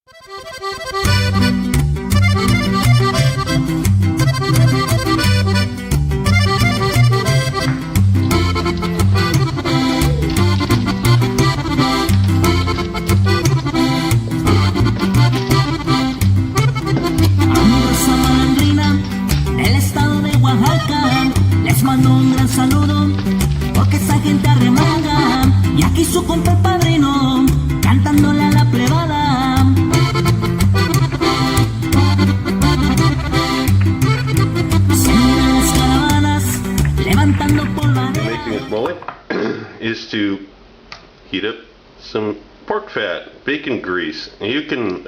Amigos a Malandrina del estado de Oaxaca, les mando un gran saludo porque esa gente arremanga y aquí su compa el padrino cantándole a la plebada. Se miran las caravanas levantando polvareda. Making this mole is to heat up some pork fat, bacon grease. And you can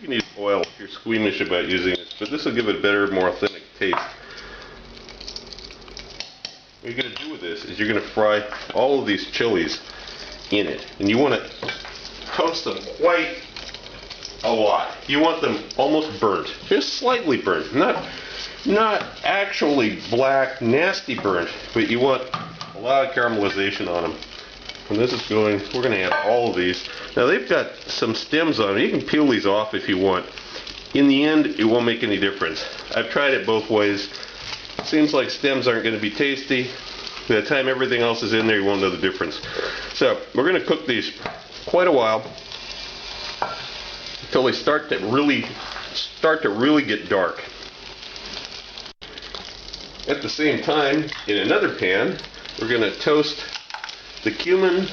use oil if you're squeamish about using this, but this will give it a better, more authentic taste. What you're going to do with this is you're going to fry all of these chilies in it, and you want to toast them quite a lot. You want them almost burnt, just slightly burnt, not actually black, nasty burnt, but you want a lot of caramelization on them. And this is going, we're going to add all of these. Now they've got some stems on them. You can peel these off if you want. In the end, it won't make any difference. I've tried it both ways. Seems like stems aren't going to be tasty. By the time everything else is in there, you won't know the difference. So we're going to cook these quite a while until they start to really get dark. At the same time, in another pan, we're going to toast the cumin,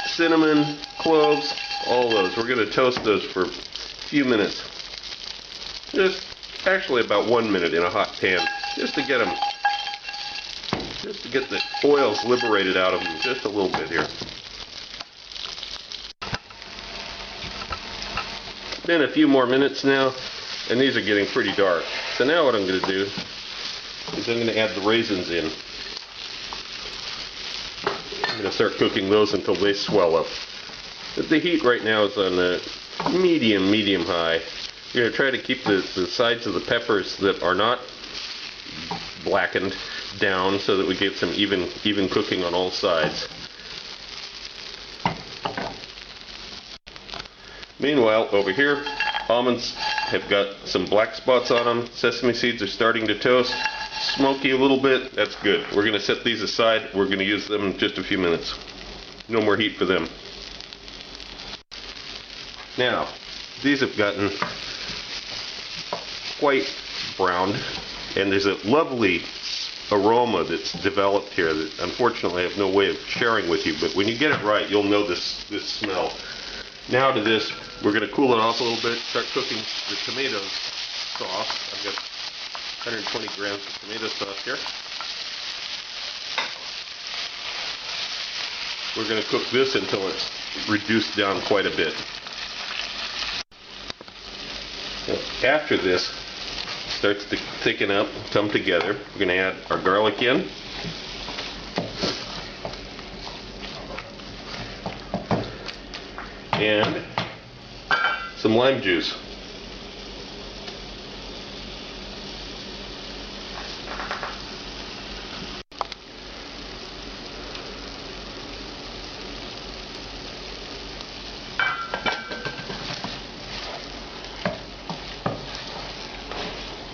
cinnamon, cloves, all those. We're going to toast those for a few minutes. Just actually about 1 minute in a hot pan, just to get the oils liberated out of them just a little bit here. Been a few more minutes now, and these are getting pretty dark. So now what I'm going to do is I'm going to add the raisins in. I'm going to start cooking those until they swell up. But the heat right now is on the medium high. You're going to try to keep the sides of the peppers that are not blackened down so that we get some even cooking on all sides. Meanwhile, over here, almonds have got some black spots on them. Sesame seeds are starting to toast. Smoky a little bit. That's good. We're going to set these aside. We're going to use them in just a few minutes. No more heat for them. Now, these have gotten quite browned, and there's a lovely aroma that's developed here that unfortunately I have no way of sharing with you, but when you get it right, you'll know this smell. Now to this, we're going to cool it off a little bit, start cooking the tomato sauce. I've got 120 grams of tomato sauce here. We're going to cook this until it's reduced down quite a bit. After this starts to thicken up, come together, we're going to add our garlic in. And some lime juice.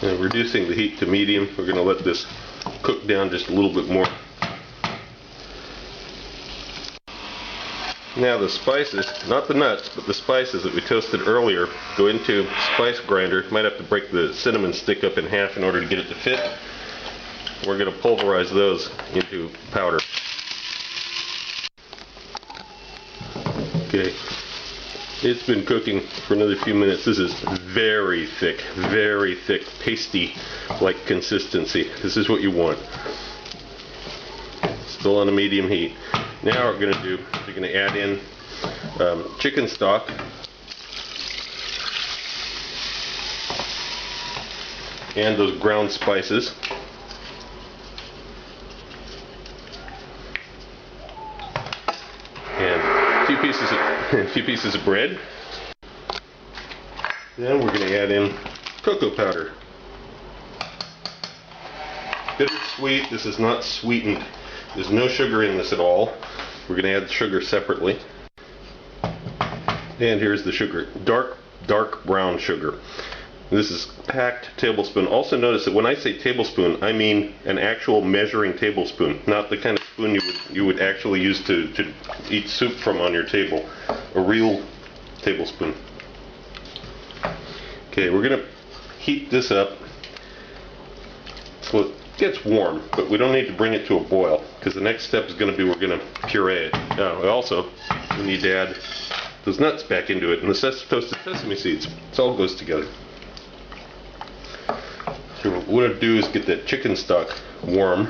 And reducing the heat to medium, we're going to let this cook down just a little bit more. Now the spices, not the nuts, but the spices that we toasted earlier, go into spice grinder. Might have to break the cinnamon stick up in half in order to get it to fit. We're going to pulverize those into powder. Okay, it's been cooking for another few minutes. This is very thick, pasty-like consistency. This is what you want. Still on a medium heat. Now what we're going to do, we're going to add in chicken stock, and those ground spices, and a few pieces of bread. Then we're going to add in cocoa powder. Bittersweet. This is not sweetened. There's no sugar in this at all. We're going to add the sugar separately. And here's the sugar, dark brown sugar. This is packed tablespoon. Also notice that when I say tablespoon, I mean an actual measuring tablespoon, not the kind of spoon you would actually use to eat soup from on your table. A real tablespoon. Okay, we're gonna heat this up so it gets warm, but we don't need to bring it to a boil, because the next step is going to be we're going to puree it. Now, also, we need to add those nuts back into it and the toasted sesame seeds. It all goes together. So what we're going to do is get that chicken stock warm.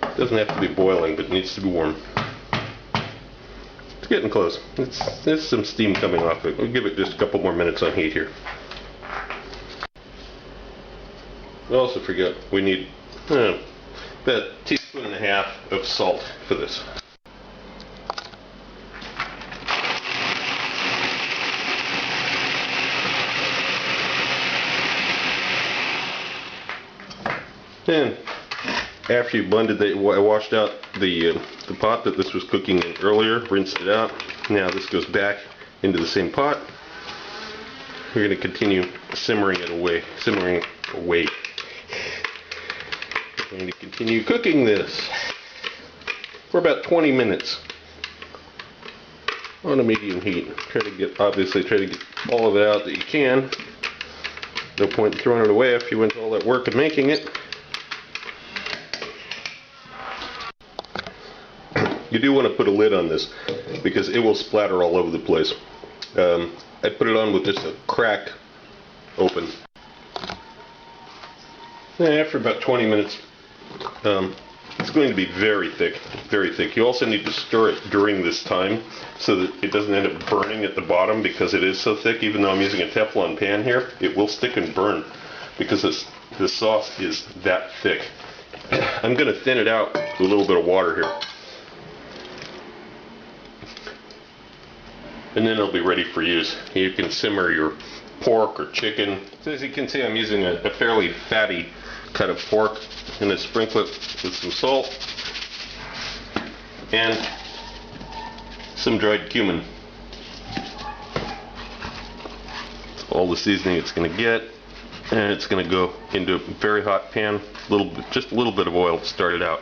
It doesn't have to be boiling, but it needs to be warm. It's getting close. There's some steam coming off it. We'll give it just a couple more minutes on heat here. I also forgot we need about a teaspoon and a half of salt for this. And after you blended I washed out the pot that this was cooking in earlier, rinsed it out. Now this goes back into the same pot. We're going to continue simmering away. We're going to continue cooking this for about 20 minutes on a medium heat. Obviously try to get all of it out that you can. No point in throwing it away if you went to all that work of making it. You do want to put a lid on this because it will splatter all over the place. I put it on with just a crack open. And after about 20 minutes, it's going to be very thick, very thick. You also need to stir it during this time so that it doesn't end up burning at the bottom, because it is so thick. Even though I'm using a Teflon pan here, it will stick and burn because the sauce is that thick. I'm going to thin it out with a little bit of water here. And then it'll be ready for use. You can simmer your pork or chicken. So as you can see, I'm using a fairly fatty cut of pork, and I sprinkle it with some salt and some dried cumin. That's all the seasoning it's going to get, and it's going to go into a very hot pan. Just a little bit of oil to start it out.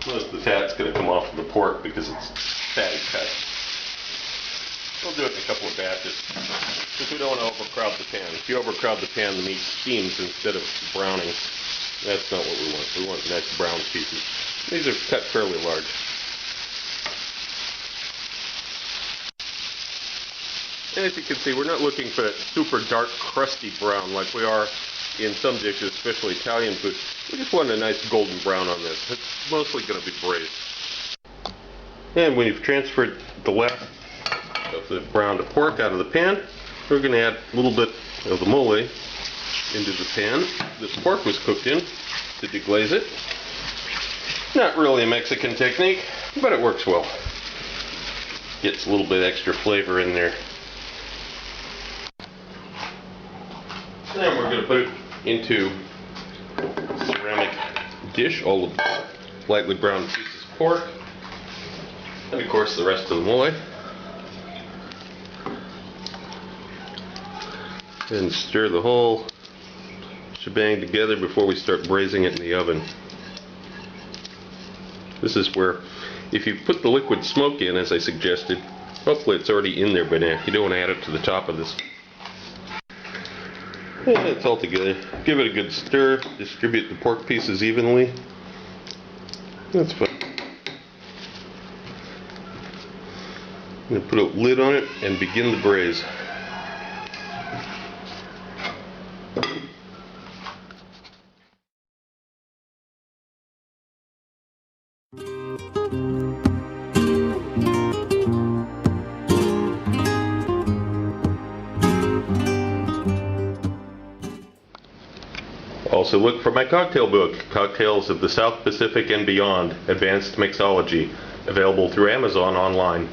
Most of the fat's going to come off of the pork because it's fatty cut. We'll do it in a couple of batches because we don't want to overcrowd the pan. If you overcrowd the pan, the meat steams instead of browning. That's not what we want. We want nice brown pieces. These are cut fairly large. And as you can see, we're not looking for that super dark, crusty brown like we are in some dishes, especially Italian food. We just want a nice golden brown on this. It's mostly going to be braised. And when you've transferred the last of the browned pork out of the pan, we're going to add a little bit of the mole into the pan this pork was cooked in to deglaze it. Not really a Mexican technique, but it works well. Gets a little bit extra flavor in there. Then we're going to put it into a ceramic dish, all of the lightly browned pieces of pork, and of course the rest of the mole. And stir the whole shebang together before we start braising it in the oven. This is where, if you put the liquid smoke in, as I suggested, hopefully it's already in there by now. You don't want to add it to the top of this. And it's all together. Give it a good stir. Distribute the pork pieces evenly. That's fine. I'm going to put a lid on it and begin the braise. Also look for my cocktail book, Cocktails of the South Pacific and Beyond, Advanced Mixology, available through Amazon online.